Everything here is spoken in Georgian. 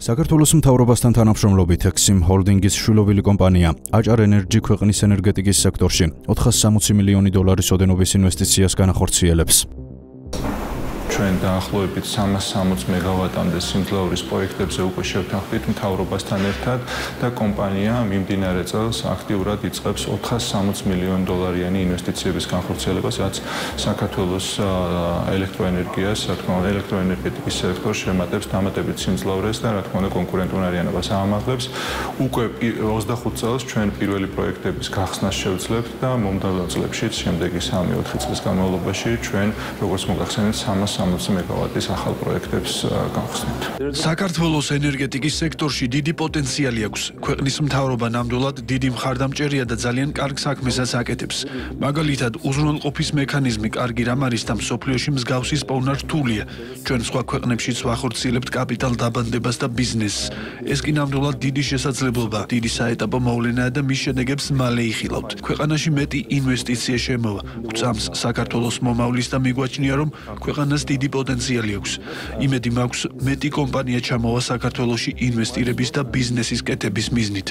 საქართველოს მთავრობასთან თანამშრომლობით ექსიმ ჰოლდინგის შვილობილი კომპანია აჭარ ენერჯი ქვეყნის ენერგეტიკის სექტორში 460 მილიონი დოლარის ოდენობის ინვესტიციას განახორციელებს. ჩვენ დაახლოებით 360 მეგავატამდე სიმძლავრის პროექტებზე უკვე შევთანხმდით მთავრობასთან ერთად და კომპანია მიმდინარე წელს აქტიურად იწყებს 460 მილიონი დოლარიანი ინვესტიციების განხორციელებას, რაც საქართველოს ელექტროენერგიას, რა თქმა უნდა, ელექტროენერგეტიკის სექტორს შემატებს დამატებით სიმძლავრეს და რა თქმა უნდა კონკურენტუნარიანობას აამაღლებს. უკვე 25 წელს ჩვენ პირველი პროექტების გახსნას შევძლებთ და მომდევნო წლებშიც, შემდეგი 3-4 წლის განმავლობაში ჩვენ როგორც მოგახსენეთ 360 მეგავატის ახალ პროექტებს გავხსნით. საქართველოს ენერგეტიკის სექტორში დიდი პოტენციალი აქვს. ქვეყნის მთავრობა ნამდვილად დიდი მხარდამჭერია და ძალიან კარგ საქმესაც აკეთებს. მაგალითად, უზრუნველყოფის მექანიზმი კარგი რამ არის და მსოფლიოში მსგავსი სპონა რთულია. ჩვენ სხვა ქვეყნებშიც ვახორციელებთ კაპიტალ დაბანდებას და ბიზნესს. ეს კი ნამდვილად დიდი შესაძლებლობა, დიდი საეტაპო მოვლენაა და მის შედეგებს მალე იხილავთ. ქვეყანაში მეტი ინვესტიცია შემოვა. გვწამს საქართველოს მომავლის და მიგვაჩნია, რომ ქვეყანას დიდი პოტენციალი აქვს. იმედი მაქვს, მეტი კომპანია ჩამოვა საქართველოში ინვესტირების და ბიზნესის კეთების მიზნით.